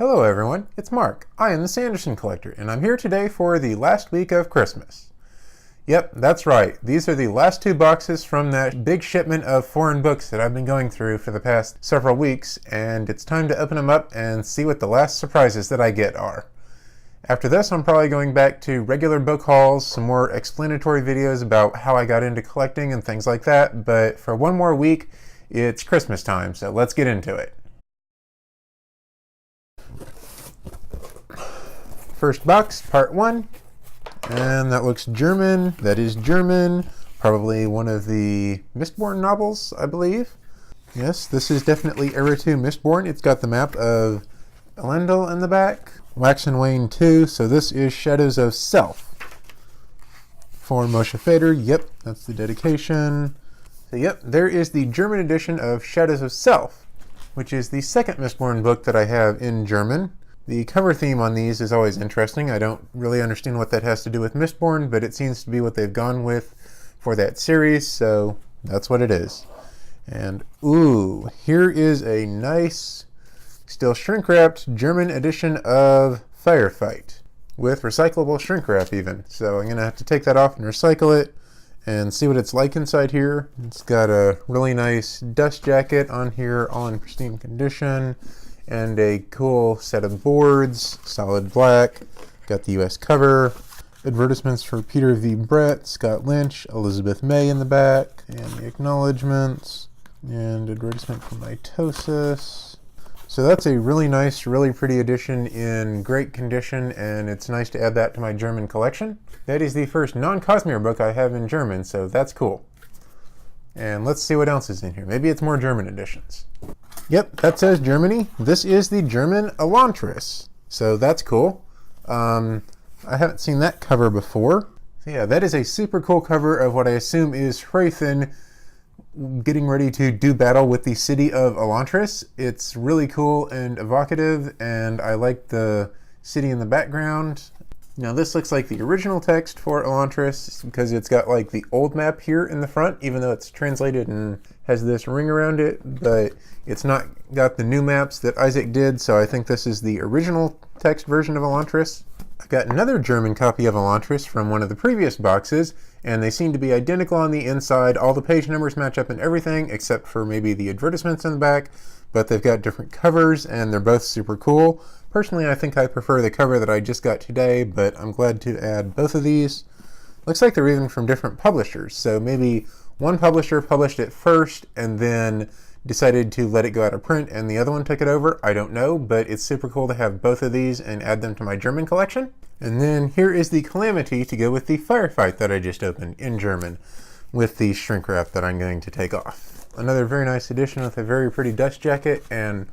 Hello everyone, it's Mark. I am the Sanderson collector, and I'm here today for the last week of Christmas. Yep, that's right. These are the last two boxes from that big shipment of foreign books that I've been going through for the past several weeks, and it's time to open them up and see what the last surprises that I get are. After this, I'm probably going back to regular book hauls, some more explanatory videos about how I got into collecting and things like that, but for one more week, it's Christmas time, so let's get into it. First box, part 1, and that looks German. That is German, probably one of the Mistborn novels, I believe. Yes, this is definitely Era 2 Mistborn. It's got the map of Elantel in the back. Wax and Wane 2, so this is Shadows of Self. For Moshe Fader, yep, that's the dedication. So yep, there is the German edition of Shadows of Self, which is the second Mistborn book that I have in German. The cover theme on these is always interesting. I don't really understand what that has to do with Mistborn, but it seems to be what they've gone with for that series, so that's what it is. And ooh, here is a nice, still shrink-wrapped German edition of Firefight, with recyclable shrink wrap even. So I'm going to have to take that off and recycle it and see what it's like inside here. It's got a really nice dust jacket on here, all in pristine condition. And a cool set of boards, solid black. Got the US cover, advertisements for Peter V. Brett, Scott Lynch, Elizabeth May in the back, and the acknowledgements, and advertisement for mitosis. So that's a really nice, really pretty edition in great condition, and it's nice to add that to my German collection. That is the first non-Cosmere book I have in German, so that's cool. And let's see what else is in here. Maybe it's more German editions. Yep, that says Germany. This is the German Elantris, so that's cool. I haven't seen that cover before. So yeah, that is a super cool cover of what I assume is Hrathen getting ready to do battle with the city of Elantris. It's really cool and evocative, and I like the city in the background. Now this looks like the original text for Elantris because it's got like the old map here in the front, even though it's translated and has this ring around it, but it's not got the new maps that Isaac did, so I think this is the original text version of Elantris. I've got another German copy of Elantris from one of the previous boxes, and they seem to be identical on the inside. All the page numbers match up and everything, except for maybe the advertisements in the back, but they've got different covers, and they're both super cool. Personally, I think I prefer the cover that I just got today, but I'm glad to add both of these. Looks like they're even from different publishers, so maybe one publisher published it first and then decided to let it go out of print and the other one took it over. I don't know, but it's super cool to have both of these and add them to my German collection. And then here is the Calamity to go with the Firefight that I just opened in German with the shrink wrap that I'm going to take off. Another very nice edition with a very pretty dust jacket and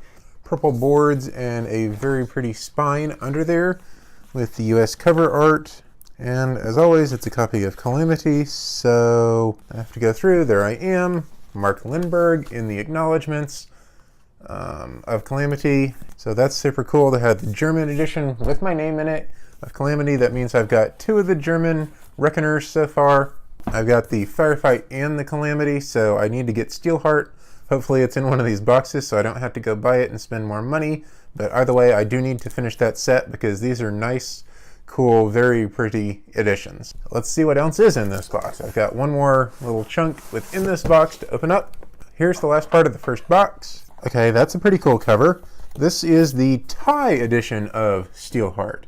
purple boards and a very pretty spine under there with the US cover art. And as always, it's a copy of Calamity, so I have to go through. There I am, Mark Lindberg in the acknowledgements of Calamity. So that's super cool to have the German edition with my name in it of Calamity. That means I've got two of the German Reckoners so far. I've got the Firefight and the Calamity, so I need to get Steelheart. Hopefully it's in one of these boxes so I don't have to go buy it and spend more money. But either way, I do need to finish that set because these are nice, cool, very pretty editions. Let's see what else is in this box. I've got one more little chunk within this box to open up. Here's the last part of the first box. Okay, that's a pretty cool cover. This is the Thai edition of Steelheart,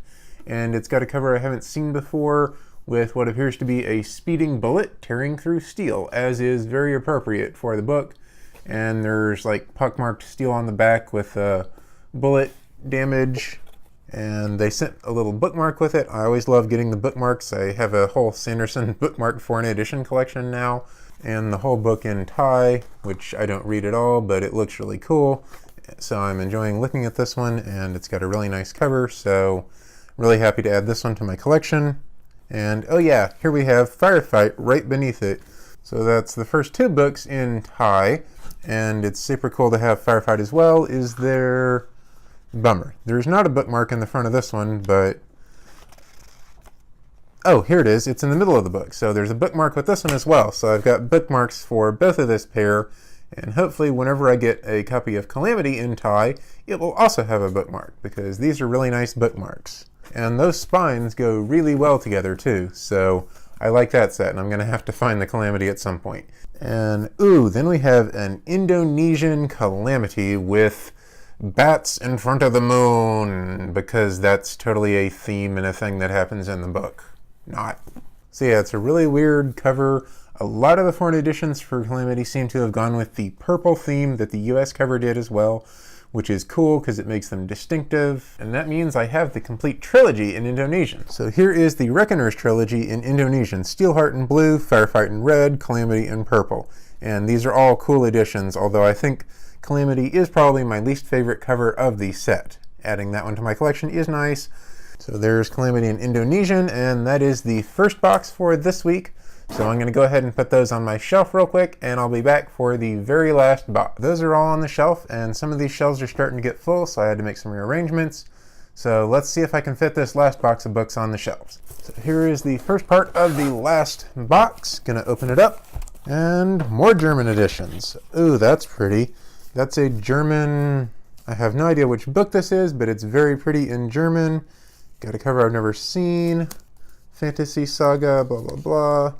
and it's got a cover I haven't seen before with what appears to be a speeding bullet tearing through steel, as is very appropriate for the book. And there's like pockmarked steel on the back with bullet damage. And they sent a little bookmark with it. I always love getting the bookmarks. I have a whole Sanderson bookmark foreign edition collection now, and the whole book in Thai, which I don't read at all, but it looks really cool. So I'm enjoying looking at this one, and it's got a really nice cover, so I'm really happy to add this one to my collection. And oh yeah, here we have Firefight right beneath it. So that's the first two books in Thai, and it's super cool to have Firefight as well. Is there... Bummer. There's not a bookmark in the front of this one, but... Oh, here it is. It's in the middle of the book. So there's a bookmark with this one as well. So I've got bookmarks for both of this pair, And hopefully whenever I get a copy of Calamity in Thai, it will also have a bookmark, because these are really nice bookmarks. And those spines go really well together too, so I like that set, and I'm going to have to find the Calamity at some point. And ooh, then we have an Indonesian Calamity with bats in front of the moon, because that's totally a theme and a thing that happens in the book. Not. So yeah, it's a really weird cover. A lot of the foreign editions for Calamity seem to have gone with the purple theme that the US cover did as well, which is cool because it makes them distinctive. And that means I have the complete trilogy in Indonesian. So here is the Reckoner's trilogy in Indonesian. Steelheart in blue, Firefight in red, Calamity in purple. And these are all cool editions, although I think Calamity is probably my least favorite cover of the set. Adding that one to my collection is nice. So there's Calamity in Indonesian, and that is the first box for this week. So I'm going to go ahead and put those on my shelf real quick, and I'll be back for the very last box. Those are all on the shelf, and some of these shelves are starting to get full, so I had to make some rearrangements. So let's see if I can fit this last box of books on the shelves. So here is the first part of the last box. Gonna open it up, and more German editions. Ooh, that's pretty. That's a German, I have no idea which book this is, but it's very pretty in German. Got a cover I've never seen. Fantasy Saga, blah, blah, blah.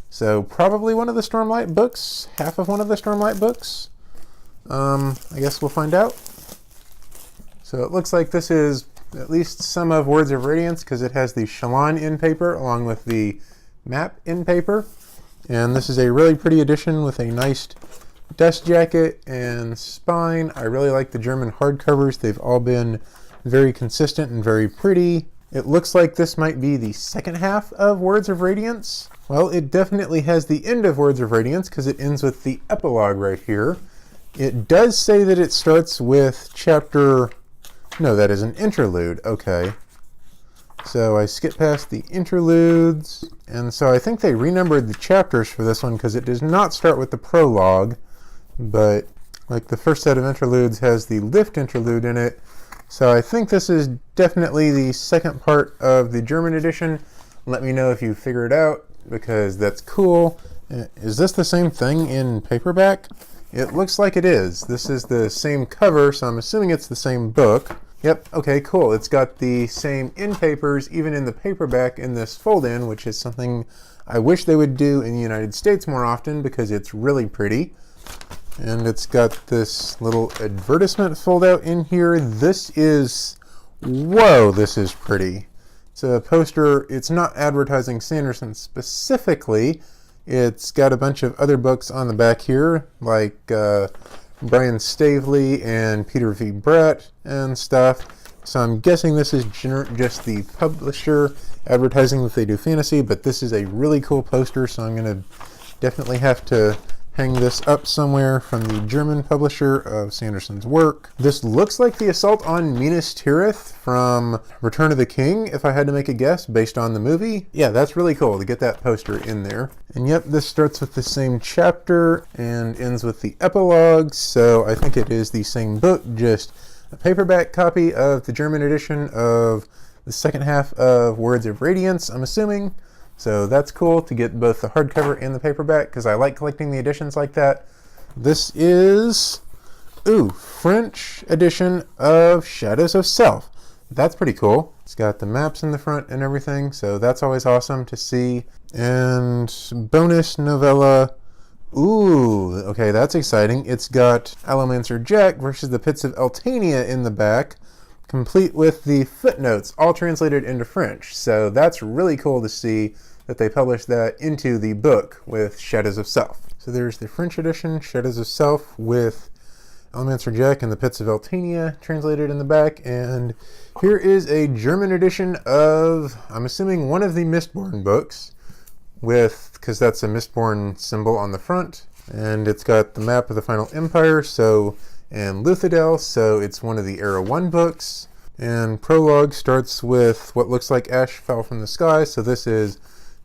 So probably one of the Stormlight books, half of one of the Stormlight books. I guess we'll find out. So it looks like this is at least some of Words of Radiance, because it has the Schatten in paper along with the map in paper. And this is a really pretty edition with a nice dust jacket and spine. I really like the German hardcovers. They've all been very consistent and very pretty. It looks like this might be the second half of Words of Radiance. Well, it definitely has the end of Words of Radiance, because it ends with the epilogue right here. It does say that it starts with chapter... No, that is an interlude. Okay. So I skipped past the interludes, and so I think they renumbered the chapters for this one, because it does not start with the prologue, but like the first set of interludes has the lift interlude in it. So I think this is definitely the second part of the German edition. Let me know if you figure it out, because that's cool. Is this the same thing in paperback? It looks like it is. This is the same cover, so I'm assuming it's the same book. Yep, okay, cool. It's got the same end papers, even in the paperback in this fold-in, which is something I wish they would do in the United States more often, because it's really pretty. And it's got this little advertisement fold-out in here. This is... Whoa, this is pretty. It's a poster. It's not advertising Sanderson specifically. It's got a bunch of other books on the back here, like Brian Stavely and Peter V. Brett and stuff. So I'm guessing this is just the publisher advertising that they do fantasy, but this is a really cool poster, so I'm going to definitely have to hang this up somewhere from the German publisher of Sanderson's work. This looks like the assault on Minas Tirith from Return of the King, if I had to make a guess, based on the movie. Yeah, that's really cool to get that poster in there. And yep, this starts with the same chapter and ends with the epilogue, so I think it is the same book, just a paperback copy of the German edition of the second half of Words of Radiance, I'm assuming. So that's cool to get both the hardcover and the paperback, because I like collecting the editions like that. This is, French edition of Shadows of Self. That's pretty cool. It's got the maps in the front and everything, so that's always awesome to see. And bonus novella. Ooh, okay, that's exciting. It's got Allomancer Jack versus the Pits of Eltania in the back, complete with the footnotes, all translated into French. So that's really cool to see that they published that into the book with Shadows of Self. So there's the French edition, Shadows of Self, with Allomancer Jack and the Pits of Eltania translated in the back. And here is a German edition of, I'm assuming, one of the Mistborn books, because that's a Mistborn symbol on the front. And it's got the map of the Final Empire, and Luthadel, so it's one of the Era 1 books. And prologue starts with what looks like ash fell from the sky, so this is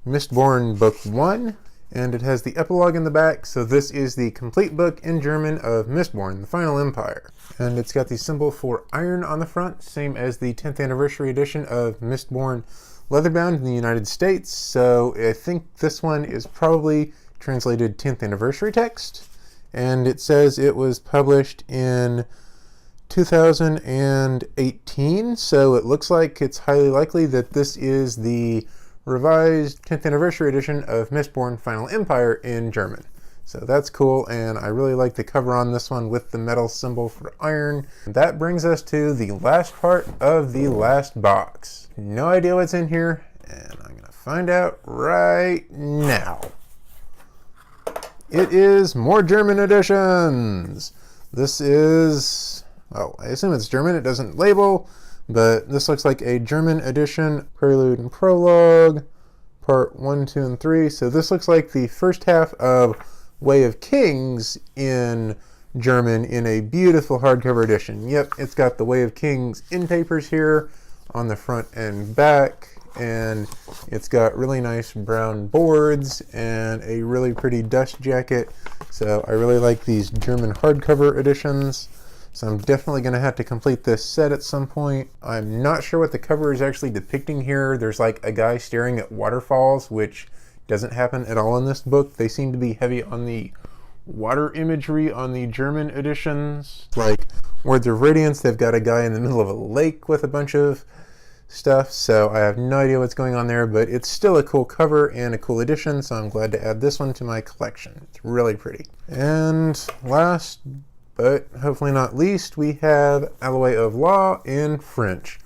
Mistborn Book 1, and it has the epilogue in the back, so this is the complete book in German of Mistborn, the Final Empire. And it's got the symbol for iron on the front, same as the 10th anniversary edition of Mistborn Leatherbound in the United States, so I think this one is probably translated 10th anniversary text. and it says it was published in 2018, so it looks like it's highly likely that this is the revised 10th anniversary edition of Mistborn Final Empire in German. So that's cool, and I really like the cover on this one with the metal symbol for iron. That brings us to the last part of the last box. No idea what's in here, and I'm going to find out right now. It is more German editions. This is, well, I assume it's German. It doesn't label, but this looks like a German edition. Prelude and Prologue, part 1, 2, and 3. So this looks like the first half of Way of Kings in German in a beautiful hardcover edition. Yep, it's got the Way of Kings in papers here on the front and back, and it's got really nice brown boards and a really pretty dust jacket. So I really like these German hardcover editions. So I'm definitely going to have to complete this set at some point. I'm not sure what the cover is actually depicting here. There's like a guy staring at waterfalls, which doesn't happen at all in this book. They seem to be heavy on the water imagery on the German editions. Like Words of Radiance, they've got a guy in the middle of a lake with a bunch of stuff, so I have no idea what's going on there, but it's still a cool cover and a cool edition, so I'm glad to add this one to my collection. It's really pretty. And last, but hopefully not least, we have Alloy of Law in French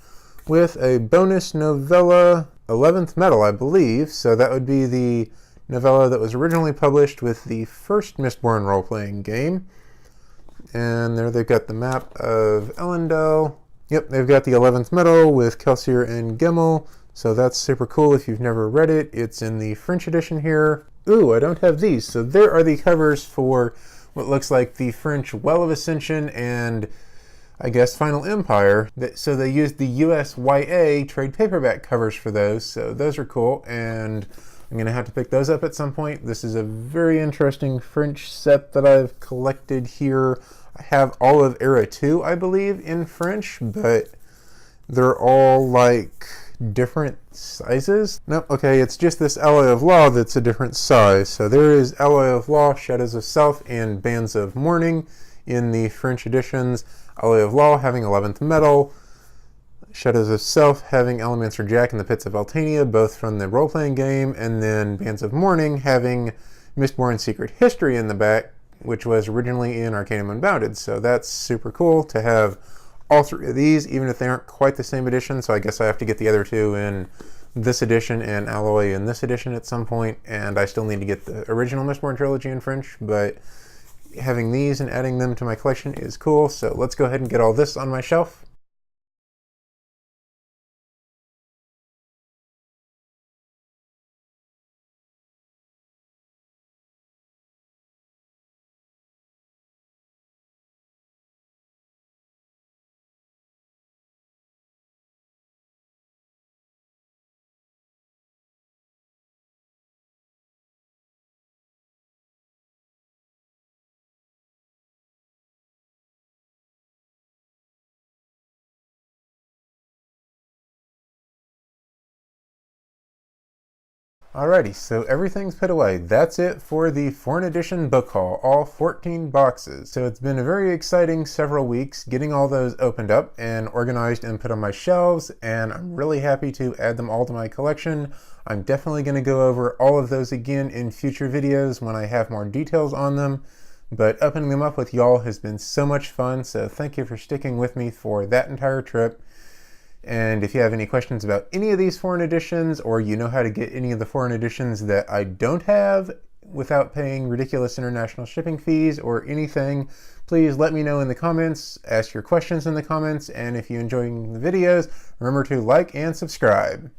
with a bonus novella, 11th Metal, I believe, so that would be the novella that was originally published with the first Mistborn role-playing game. And there they've got the map of Elantel. Yep, they've got the 11th Metal with Kelsier and Gemmel, so that's super cool if you've never read it. It's in the French edition here. Ooh, I don't have these. So there are the covers for what looks like the French Well of Ascension and I guess Final Empire. So they used the USYA trade paperback covers for those, so those are cool, and I'm going to have to pick those up at some point. This is a very interesting French set that I've collected here. I have all of Era 2, I believe, in French, but they're all like different sizes. Nope, okay, it's just this Alloy of Law that's a different size. So there is Alloy of Law, Shadows of Self, and Bands of Mourning in the French editions. Alloy of Law having 11th Metal, Shadows of Self having Allomancer Jack and the Pits of Eltania, both from the role-playing game, and then Bands of Mourning having Mistborn Secret History in the back, which was originally in Arcanum Unbounded. So that's super cool to have all three of these, even if they aren't quite the same edition. So I guess I have to get the other two in this edition and Alloy in this edition at some point, and I still need to get the original Mistborn trilogy in French, but having these and adding them to my collection is cool. So let's go ahead and get all this on my shelf. Alrighty, so everything's put away. That's it for the foreign edition book haul, all 14 boxes. So it's been a very exciting several weeks getting all those opened up and organized and put on my shelves, and I'm really happy to add them all to my collection. I'm definitely going to go over all of those again in future videos when I have more details on them, but opening them up with y'all has been so much fun, so thank you for sticking with me for that entire trip. And if you have any questions about any of these foreign editions, or you know how to get any of the foreign editions that I don't have without paying ridiculous international shipping fees or anything, please let me know in the comments, ask your questions in the comments, and if you're enjoying the videos, remember to like and subscribe.